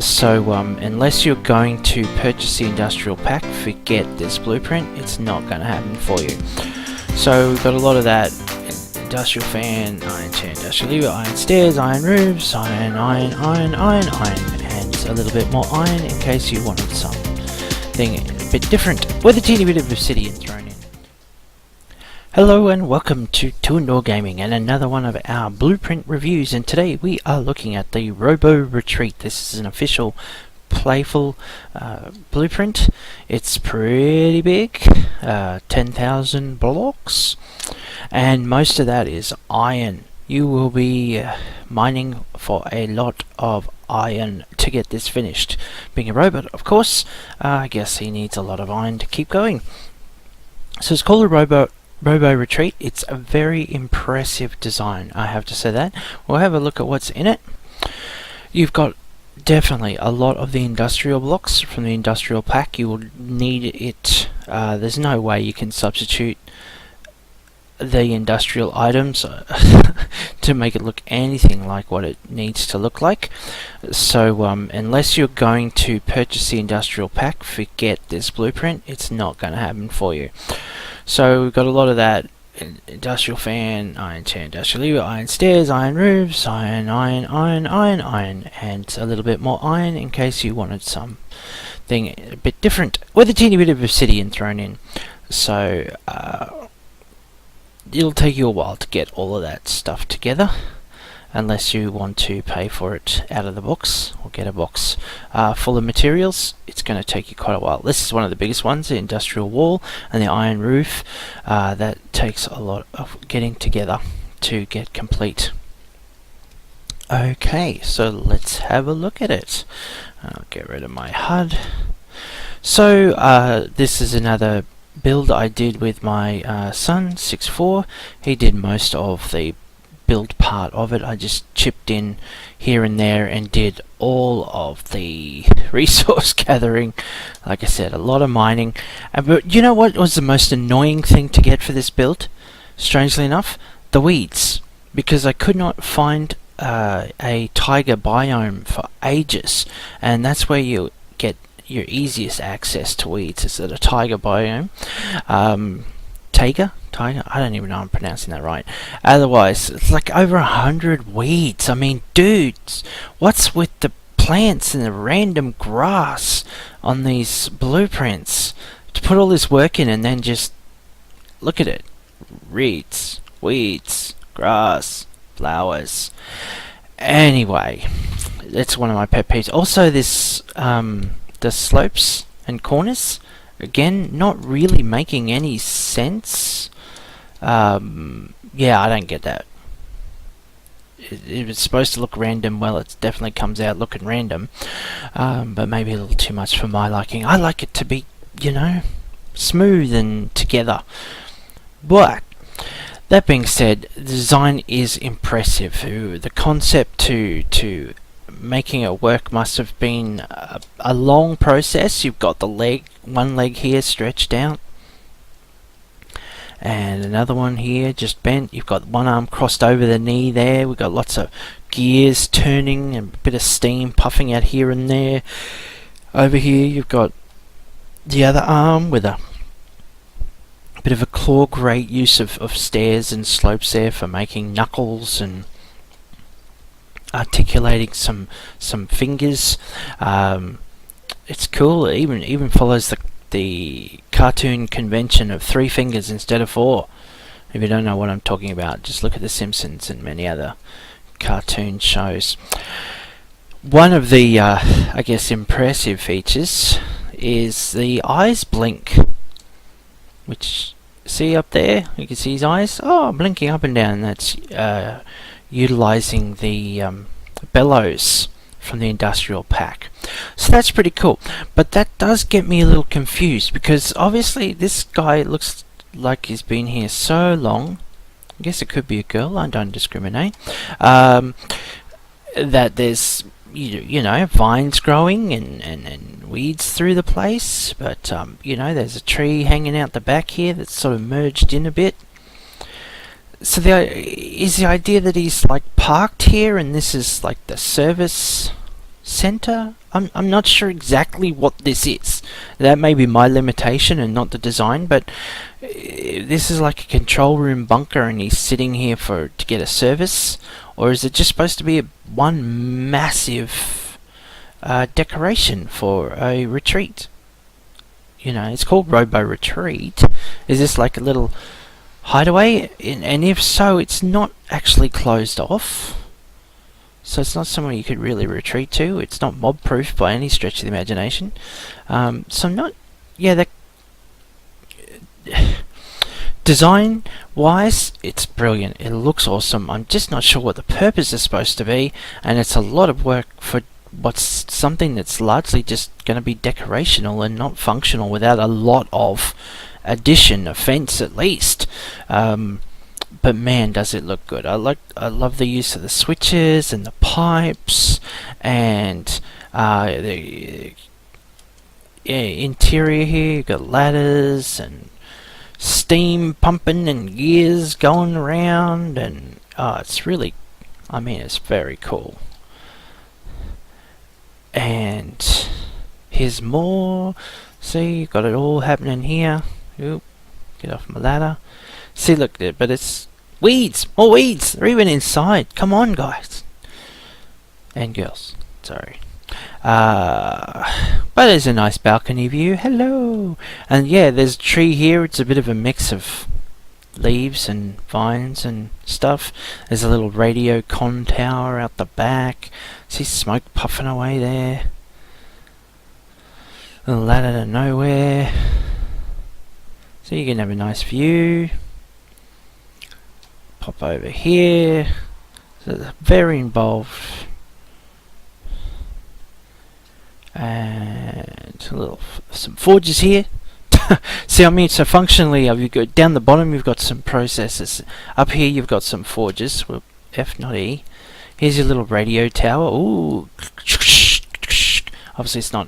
So unless you're going to purchase the industrial pack, forget this blueprint. It's not going to happen for you. So we've got a lot of that: industrial fan, iron chair, industrial lever, iron stairs, iron roofs, iron, and a little bit more iron in case you wanted something a bit different with a teeny bit of obsidian thrown in. Hello and welcome to Two Indoor Gaming and another one of our blueprint reviews, and today we are looking at the Robo Retreat. This is an official Playful blueprint. It's pretty big, 10,000 blocks, and most of that is iron. You will be mining for a lot of iron to get this finished. Being a robot, of course, I guess he needs a lot of iron to keep going. So it's called a Robo Retreat. It's a very impressive design, I have to say that. We'll have a look at what's in it. You've got definitely a lot of the industrial blocks from the industrial pack. You will need it. There's no way you can substitute the industrial items to make it look anything like what it needs to look like. So unless you're going to purchase the industrial pack, forget this blueprint. It's not going to happen for you. So we've got a lot of that: industrial fan, iron chair, industrial lever, iron stairs, iron roofs, iron, and a little bit more iron in case you wanted something a bit different with a teeny bit of obsidian thrown in. So it'll take you a while to get all of that stuff together, unless you want to pay for it out of the box or get a box full of materials. It's going to take you quite a while. This is one of the biggest ones, the industrial wall and the iron roof. That takes a lot of getting together to get complete. Okay, so let's have a look at it. I'll get rid of my HUD. So this is another build I did with my son, 6'4". He did most of the build part of it. I just chipped in here and there and did all of the resource gathering. Like I said, a lot of mining. But you know what was the most annoying thing to get for this build? Strangely enough, the weeds. Because I could not find a taiga biome for ages, and that's where you get your easiest access to weeds, is at a taiga biome. Tiger? I don't even know if I'm pronouncing that right. Otherwise, it's like over 100 weeds. I mean, dudes, what's with the plants and the random grass on these blueprints? To put all this work in and then just look at it. Reeds, weeds, grass, flowers. Anyway, that's one of my pet peeves. Also, this the slopes and corners, again, not really making any sense. Yeah, I don't get that. It was supposed to look random. Well, it definitely comes out looking random, but maybe a little too much for my liking. I like it to be, you know, smooth and together. But that being said, the design is impressive. The concept to making it work must have been a long process. You've got the one leg here stretched out, and another one here just bent. You've got one arm crossed over the knee there. We've got lots of gears turning and a bit of steam puffing out here and there. Over here you've got the other arm with a bit of a claw. Great use of stairs and slopes there for making knuckles and articulating some fingers. It's cool. It even follows the cartoon convention of 3 fingers instead of 4. If you don't know what I'm talking about, just look at The Simpsons and many other cartoon shows. One of the I guess impressive features is the eyes blink, which, see up there, you can see his eyes blinking up and down. That's utilizing the bellows from the industrial pack. So that's pretty cool, but that does get me a little confused, because obviously this guy looks like he's been here so long. I guess it could be a girl, I don't discriminate. That there's you know, vines growing and weeds through the place, but you know, there's a tree hanging out the back here that's sort of merged in a bit. So is the idea that he's like parked here and this is like the service center. I'm not sure exactly what this is. That may be my limitation and not the design, but this is like a control room bunker and he's sitting here to get a service, or is it just supposed to be one massive decoration for a retreat? You know, it's called Robo Retreat. Is this like a little hideaway? And if so, it's not actually closed off. So it's not somewhere you could really retreat to. It's not mob proof by any stretch of the imagination. So I'm not... Yeah, that... Design wise, it's brilliant. It looks awesome. I'm just not sure what the purpose is supposed to be. And it's a lot of work for what's something that's largely just going to be decorational and not functional without a lot of addition, offense at least. But man, does it look good. I love the use of the switches and the pipes and the interior here. You've got ladders and steam pumping and gears going around, and it's really, I mean, it's very cool. And here's more. See, you've got it all happening here. Oop, get off my ladder. See, look, but it's weeds, more weeds. They're even inside. Come on, guys and girls. Sorry. But there's a nice balcony view. Hello. And yeah, there's a tree here. It's a bit of a mix of leaves and vines and stuff. There's a little radio con tower out the back. See smoke puffing away there. A little ladder to nowhere. So you can have a nice view. Pop over here. So they're very involved. And some forges here. See, I mean, so functionally, you go down the bottom, you've got some processors. Up here, you've got some forges. Well, F, not E. Here's your little radio tower. Ooh. Obviously, it's not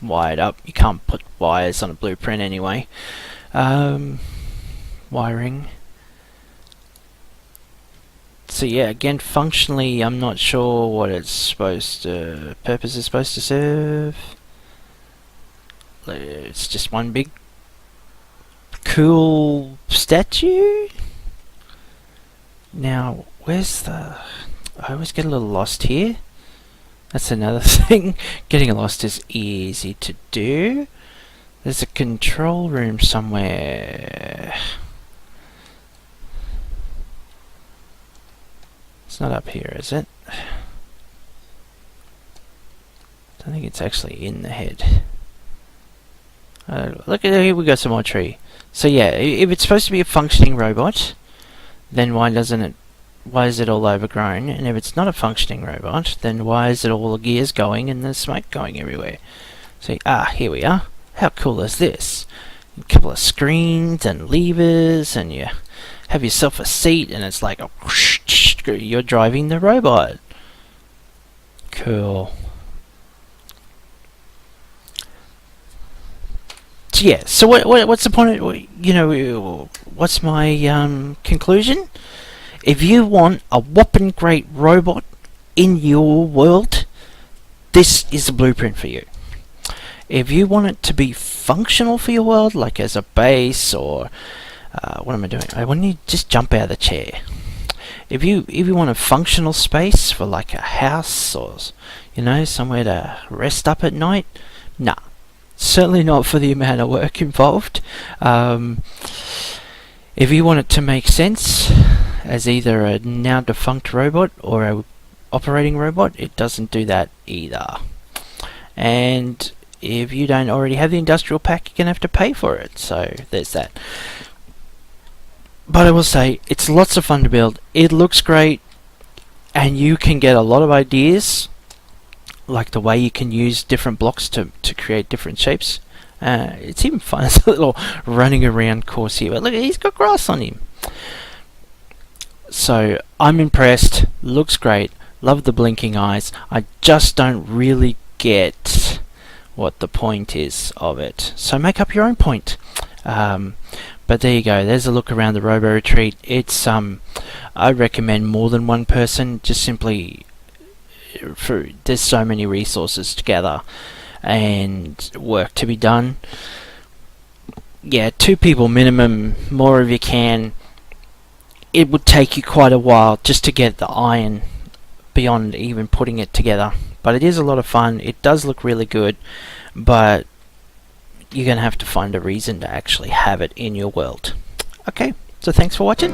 wired up. You can't put wires on a blueprint anyway. Wiring. So yeah, again, functionally, I'm not sure what it's purpose is supposed to serve. It's just one big cool statue. Now, where's the... I always get a little lost here. That's another thing. Getting lost is easy to do. There's a control room somewhere. It's not up here, is it? I don't think it's actually in the head. Look at here, we got some more tree. So yeah, if it's supposed to be a functioning robot, then why is it all overgrown? And if it's not a functioning robot, then why is it all the gears going and the smoke going everywhere? See, here we are. How cool is this? A couple of screens and levers, and you have yourself a seat, and it's like you're driving the robot. Cool. So yeah, so what's the point of, what's my conclusion? If you want a whopping great robot in your world, this is the blueprint for you. If you want it to be functional for your world, like as a base, or what am I doing? I want you to just jump out of the chair. If you want a functional space for like a house, or somewhere to rest up at night, nah. Certainly not for the amount of work involved. If you want it to make sense as either a now defunct robot or a operating robot, it doesn't do that either. And if you don't already have the industrial pack, you're going to have to pay for it. So there's that. But I will say, it's lots of fun to build. It looks great, and you can get a lot of ideas, like the way you can use different blocks to create different shapes. It's even fun as a little running around course here. But look, he's got grass on him. So I'm impressed. Looks great. Love the blinking eyes. I just don't really get what the point is of it. So make up your own point. But there you go. There's a look around the Robo Retreat. It's I recommend more than one person. Just simply there's so many resources together and work to be done. Yeah, 2 people minimum, more if you can. It would take you quite a while just to get the iron beyond even putting it together, but it is a lot of fun. It does look really good, but you're gonna have to find a reason to actually have it in your world. Okay, so thanks for watching.